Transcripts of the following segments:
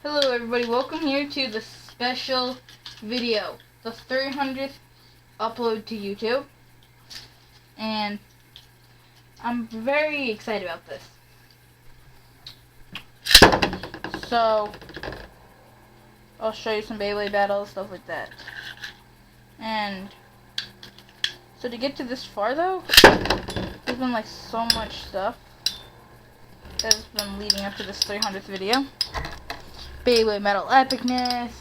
Hello everybody, welcome here to the special video, the 300th upload to YouTube, and I'm very excited about this. So, I'll show you some Beyblade battles, stuff like that. And, so to get to this far though, there's been like so much stuff that's been leading up to this 300th video. Beyblade Metal Epicness,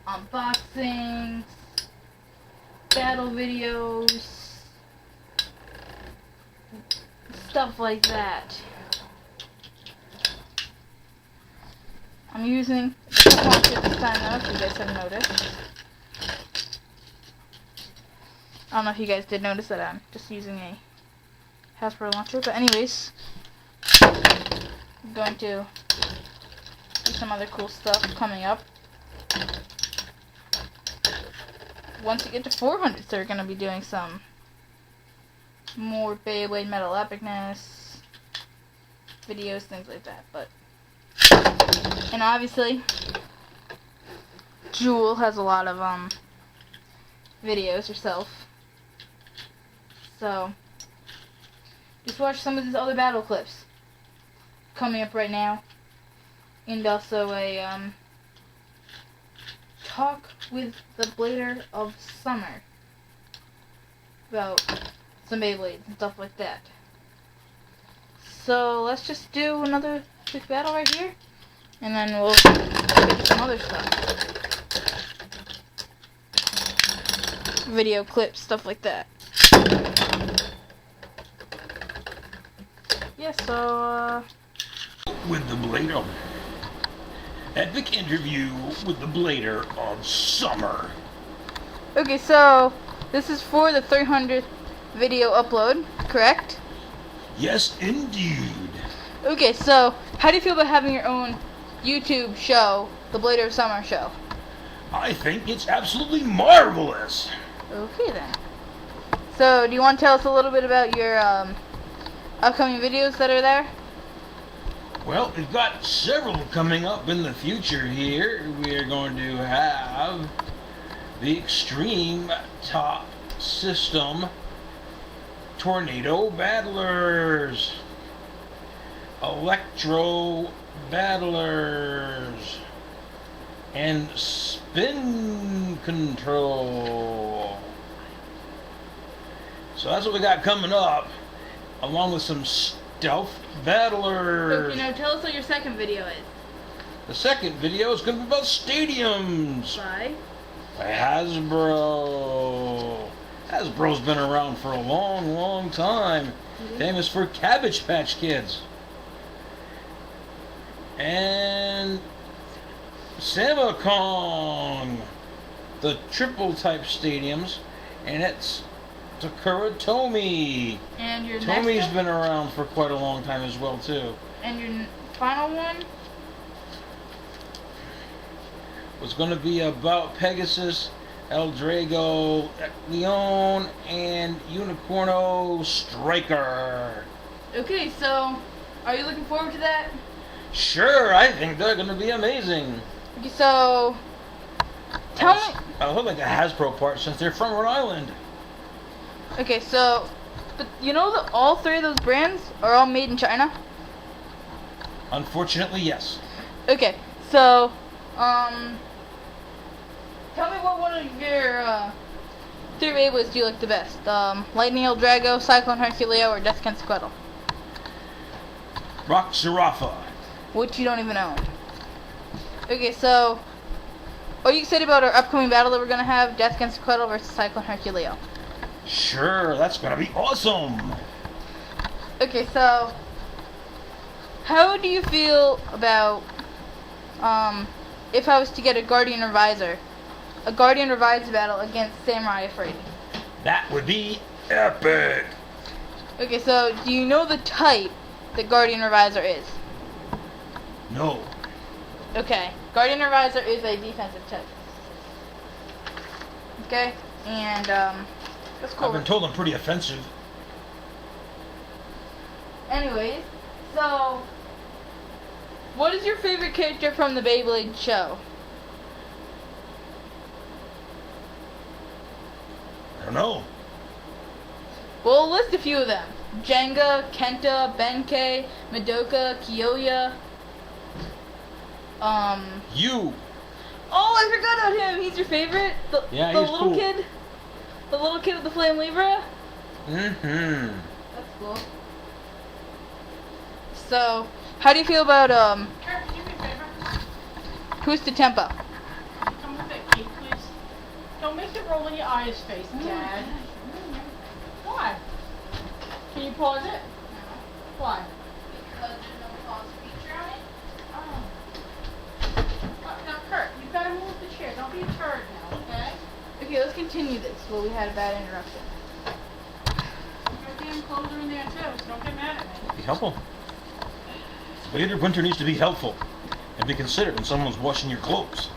unboxings, battle videos, stuff like that. I'm using a launcher this time though, if you guys have noticed. I don't know if you guys did notice that I'm just using a Hasbro launcher, but anyways, I'm going to some other cool stuff coming up. Once we get to 400, they're going to be doing some more Beyblade Metal Epicness videos, things like that. But and obviously, Jewel has a lot of videos herself. So just watch some of these other battle clips coming up right now. And also a talk with the Blader of Summer about some Beyblades and stuff like that. So let's just do another quick battle right here, and then we'll get to some other stuff. Video clips, stuff like that. Yeah, so with the Blader. Epic interview with the Blader of Summer. Okay, so this is for the 300th video upload, correct? Yes, indeed. Okay, so how do you feel about having your own YouTube show, the Blader of Summer show? I think it's absolutely marvelous. Okay then. So do you want to tell us a little bit about your upcoming videos that are there? Well, we've got several coming up in the future here. We're going to have the Extreme Top System Tornado Battlers, Electro Battlers, and Spin Control. So that's what we got coming up, along with some Stealth Battlers. Okay, now tell us what your second video is. The second video is going to be about stadiums. By Hasbro. Hasbro's been around for a long, long time. Mm-hmm. Famous for Cabbage Patch Kids. And Samacong. The triple type stadiums. And it's Takura Tomy. And your Tomy's next one? been around for quite a long time as well too. And your final one? Was going to be about Pegasus, El Drago, Leon, and Unicorno Striker. Okay, so are you looking forward to that? Sure, I think they're going to be amazing. Okay, so tell me. I look like a Hasbro part since they're from Rhode Island. Okay, so but you know that all three of those brands are all made in China? Unfortunately, yes. Okay, so tell me what one of your three Beyblades do you like the best? Lightning El Drago, Cyclone Herculeo, or Death Quetzalcoatl? Rock Zarafa. Which you don't even own. Okay, so are you excited about our upcoming battle that we're gonna have, Death Quetzalcoatl versus Cyclone Herculeo? Sure, that's going to be awesome. Okay, so how do you feel about if I was to get a Guardian Reviser battle against Samurai Afraid? That would be epic. Okay, so do you know the type that Guardian Reviser is? No. Okay, Guardian Reviser is a defensive type. Okay, and that's cool. I've been told I'm pretty offensive. Anyways, so What is your favorite character from the Beyblade show? I don't know. We'll list a few of them. Jenga, Kenta, Benkei, Madoka, Kyoya. You. Oh, I forgot about him. He's your favorite? Yeah, the he's little cool. kid? The little kid with the Flame Libra? Mm-hmm. That's cool. So, how do you feel about, Kurt, do me a favor. who's the tempo? Come with that cake, please. Don't make it roll in your eyes face, Dad. Why? Can you pause it? Why? Because there's no pause feature on it. Oh. Now, Kurt, you better move the chair. Don't be a turd now, okay? Okay, let's continue this. Well, we had a bad interruption. Your damn clothes are in there too, so don't get mad at me. Be helpful. Vader Winter needs to be helpful and be considerate when someone's washing your clothes.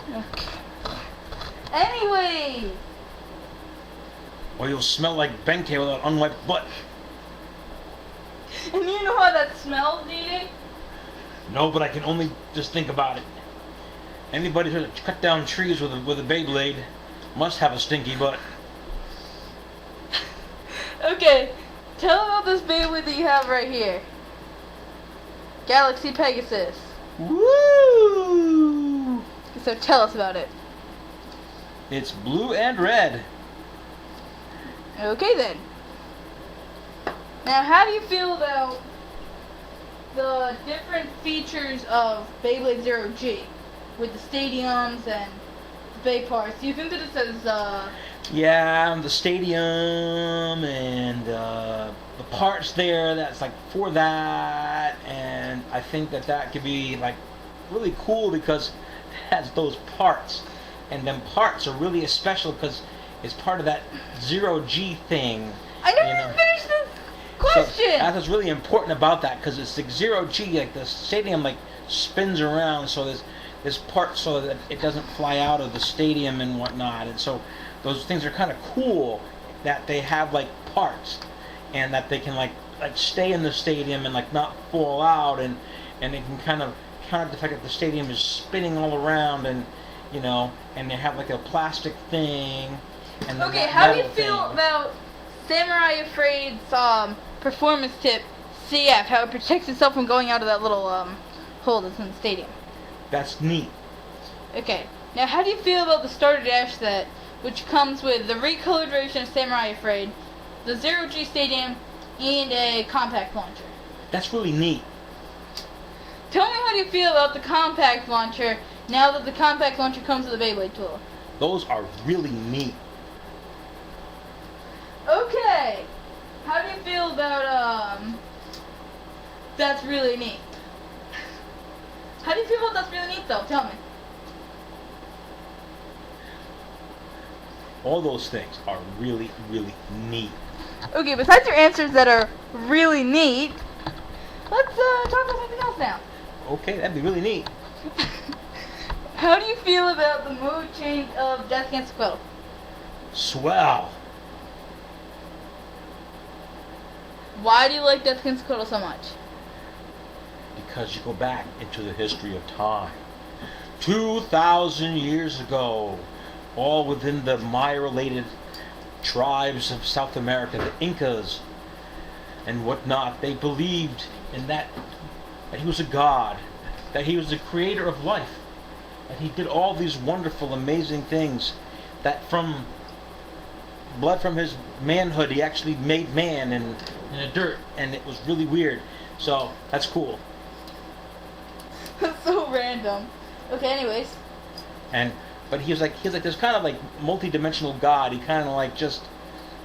Okay. Anyway! Or you'll smell like Benkei without unwiped butt. And you know how that smells, Dee? No, but I can only just think about it. Anybody who cut down trees with a Beyblade must have a stinky butt. Okay, tell about this Beyblade that you have right here. Galaxy Pegasus. Woo! So tell us about it. It's blue and red. Okay then. Now, how do you feel about the different features of Beyblade Zero G with the stadiums and the bay parts? Do you think that it says, Yeah, the stadium and the parts there, that's like for that, and I think that could be like really cool because it has those parts, and them parts are really special because it's part of that Zero G thing. I never you know. even finished the So question! that's what's really important about that because it's the Zero G, like the stadium like spins around, so there's this part so that it doesn't fly out of the stadium and whatnot, and so those things are kind of cool that they have like parts and that they can like stay in the stadium and like not fall out, and they can kind of counter the fact that the stadium is spinning all around, and you know, and they have like a plastic thing. And then Okay, that how do you metal feel thing. about Samurai Afraid's performance tip CF, how it protects itself from going out of that little hole that's in the stadium? That's neat. Okay, now how do you feel about the starter dash set, which comes with the recolored version of Samurai Afraid, the Zero G Stadium, and a compact launcher? That's really neat. Tell me how do you feel about the compact launcher now that the compact launcher comes with a Beyblade tool? Those are really neat. Okay, how do you feel about that's really neat? How do you feel about that's really neat though? Tell me. All those things are really, really neat. Okay, besides your answers that are really neat, let's talk about something else now. Okay, that'd be really neat. How do you feel about the mood change of Death Against the Quill? Swell. Why do you like Death Against the Quill so much? Because you go back into the history of time. 2,000 years ago, all within the Maya-related tribes of South America, the Incas and whatnot, they believed in that he was a god, that he was the creator of life, and he did all these wonderful, amazing things, that from blood from his manhood, he actually made man in the dirt, and it was really weird. So that's cool. That's so random. Okay, anyways. But he was like this kind of like multi-dimensional god. He kind of like just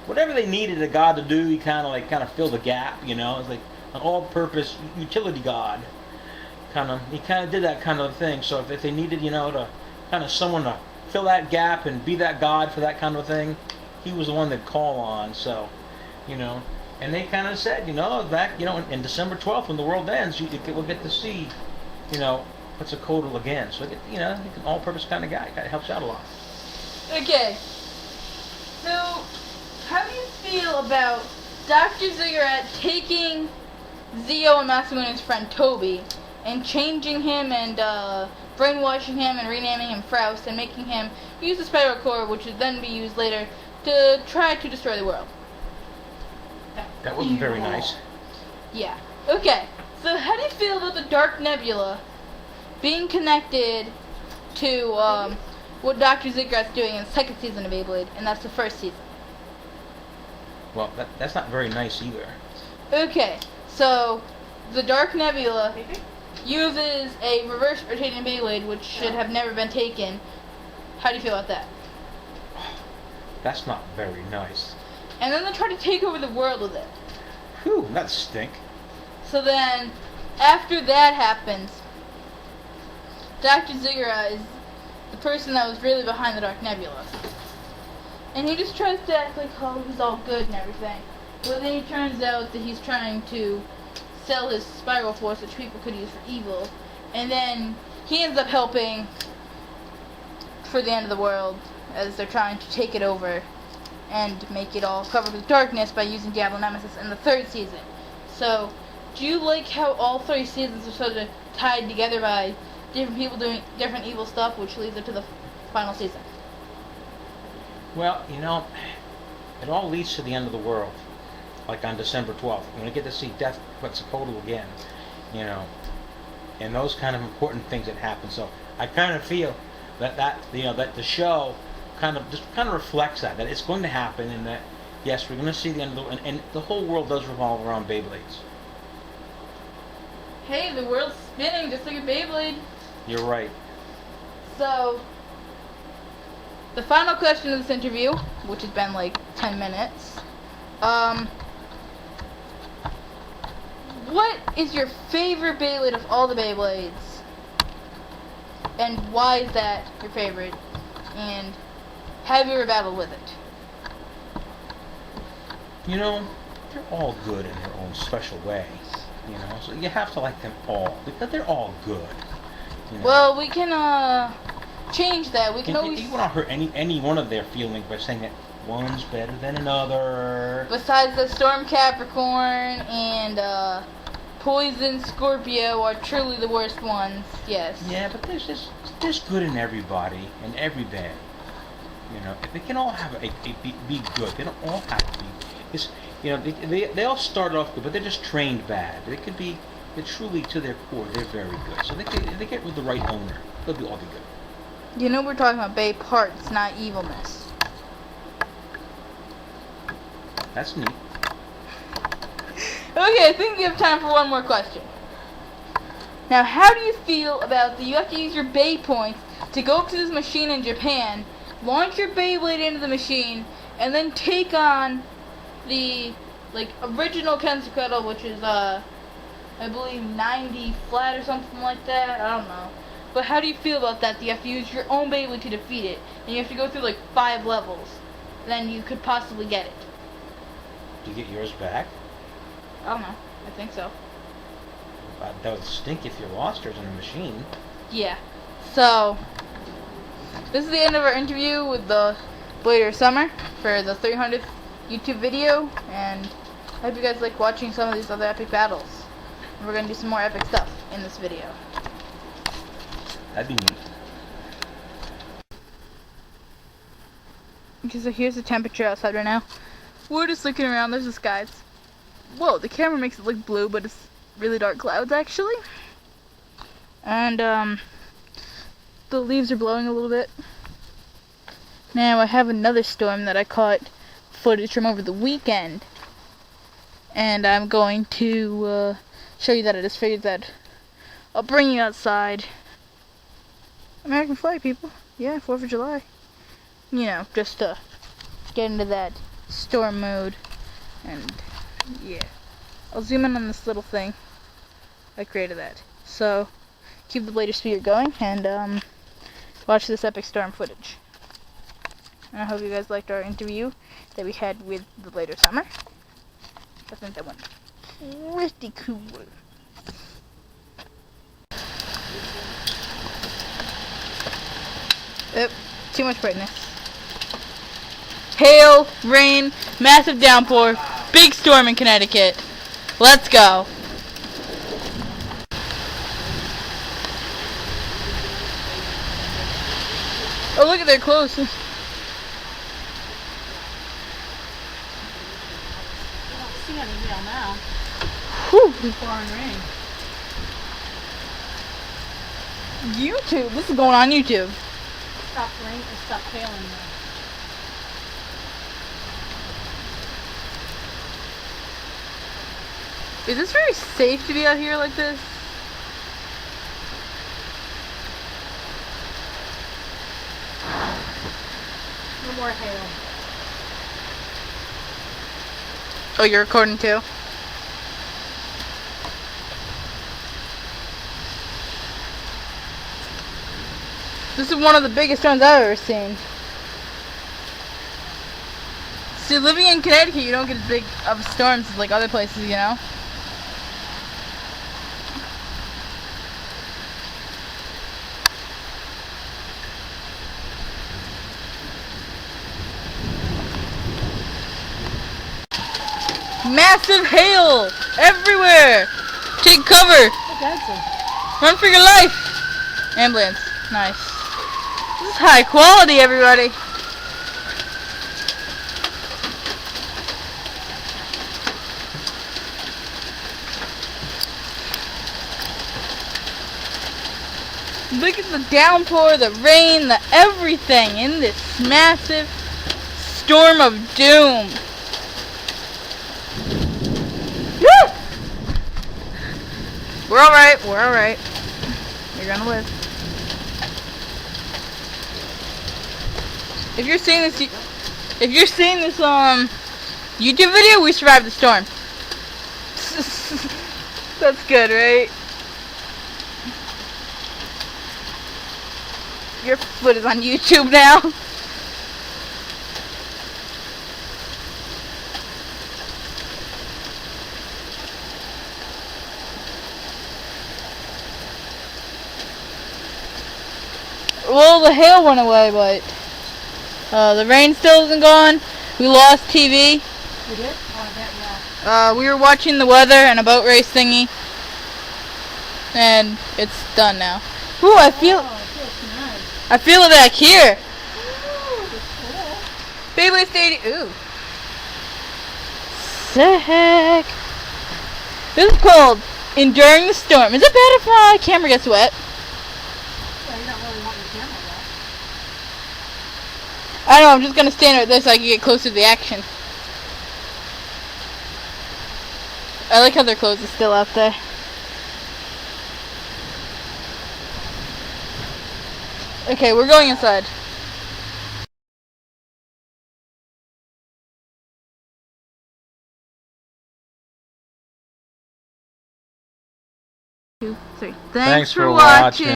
whatever they needed a god to do, he kind of filled the gap. You know, it's like an all-purpose utility god. He kind of did that kind of thing. So if they needed, you know, to kind of someone to fill that gap and be that god for that kind of thing, he was the one they'd call on. So, you know, and they kind of said, you know, back, you know, in December 12th when the world ends, we'll get to see, you know, Quetzalcoatl again. So, you know, he's an all-purpose kind of guy. It helps out a lot. Okay. So, how do you feel about Dr. Ziggurat taking Zio and Masamune's friend Toby and changing him and brainwashing him and renaming him Faust and making him use the spiral core, which would then be used later to try to destroy the world. That wasn't very nice. Yeah. Okay. So how do you feel about the Dark Nebula being connected to what Dr. Ziggurat's doing in the second season of Beyblade, and that's the first season? Well, that's not very nice either. Okay. So the Dark Nebula uses a reverse rotating Beyblade, which should have never been taken. How do you feel about that? That's not very nice. And then they try to take over the world with it. Whew, that stink. So then, after that happens, Dr. Ziggurat is the person that was really behind the Dark Nebula. And he just tries to act like, oh, he's all good and everything. But then it turns out that he's trying to sell his spiral force, which people could use for evil. And then he ends up helping for the end of the world, as they're trying to take it over and make it all covered with darkness by using Diablo Nemesis in the third season. So, do you like how all three seasons are sort of tied together by different people doing different evil stuff, which leads up to the final season? Well, you know, it all leads to the end of the world, like on December 12th. When we get to see Death Quetzalcoatl again, you know, and those kind of important things that happen. So I kind of feel that that the show kind of reflects that it's going to happen, and that yes, we're going to see the end of the, and the whole world does revolve around Beyblades. Hey, the world's spinning just like a Beyblade. You're right. So, the final question of this interview, which has been like 10 minutes, what is your favorite Beyblade of all the Beyblades? And why is that your favorite? And have you ever battled with it? You know, they're all good in their own special way. You know, so you have to like them all because they're all good. You know? Well, we can change that. We can always. You want to hurt any one of their feelings by saying that one's better than another. Besides the Storm Capricorn and Poison Scorpio are truly the worst ones. Yes. Yeah, but there's good in everybody and every band. You know, if they can all have be good. They don't all have to be. It's, you know, they all start off good, but they're just trained bad. They could be, they're truly to their core, they're very good. So if they get with the right owner, they'll all be good. You know, we're talking about Bay parts, not evilness. That's neat. Okay, I think we have time for one more question. Now, how do you feel about you have to use your Bay points to go up to this machine in Japan, launch your Beyblade into the machine, and then take on the original Quetzalcoatl, which is I believe 90 flat or something like that. I don't know. But how do you feel about that? You have to use your own Beyblade to defeat it, and you have to go through 5 levels. Then you could possibly get it. Do you get yours back? I don't know. I think so. That would stink if you lost yours in the machine. Yeah. So, this is the end of our interview with the Blader Summer for the 300th YouTube video, and I hope you guys like watching some of these other epic battles. We're going to do some more epic stuff in this video. That'd be neat. Okay, so here's the temperature outside right now. We're just looking around. There's the skies. Whoa, the camera makes it look blue, but it's really dark clouds actually. And the leaves are blowing a little bit. Now I have another storm that I caught footage from over the weekend, and I'm going to show you that. I just figured that I'll bring you outside. American flag, people. Yeah, 4th of July. You know, just to get into that storm mode. And yeah, I'll zoom in on this little thing. I created that. So keep the Blader speeder going and watch this epic storm footage. And I hope you guys liked our interview that we had with the Blader Summer. I think that went pretty cool. Oop, too much brightness. Hail, rain, massive downpour, big storm in Connecticut. Let's go. Oh, look at their clothes. I don't see any hail now. Whew. It's pouring rain. YouTube. This is going on YouTube. Stop rain and stop hailing now. Is this very safe to be out here like this? No more hail. Oh, you're recording too? This is one of the biggest storms I've ever seen. See, living in Connecticut, you don't get as big of storms as like other places, you know? Massive hail everywhere. Take cover. Look, that's Run for your life. Ambulance. Nice. This is high quality, everybody. Look at the downpour, the rain, the everything in this massive storm of doom. Woo! We're alright, we're alright. You're gonna live. If you're seeing this YouTube video, we survived the storm. That's good, right? Your foot is on YouTube now. Well, the hail went away, but the rain still isn't gone. We lost TV. You did? Oh, I bet, yeah. We were watching the weather and a boat race thingy, and it's done now. Ooh, I feel Oh, it feels nice. it back here. Ooh, it's cool. Beyblade Stadium. Ooh, sick. This is called Enduring the Storm. Is it bad if my camera gets wet? Yeah, you don't really want your camera wet. I don't know, I'm just gonna stand right there so I can get closer to the action. I like how their clothes are still out there. Okay, we're going inside. Two, three. Thanks for watching.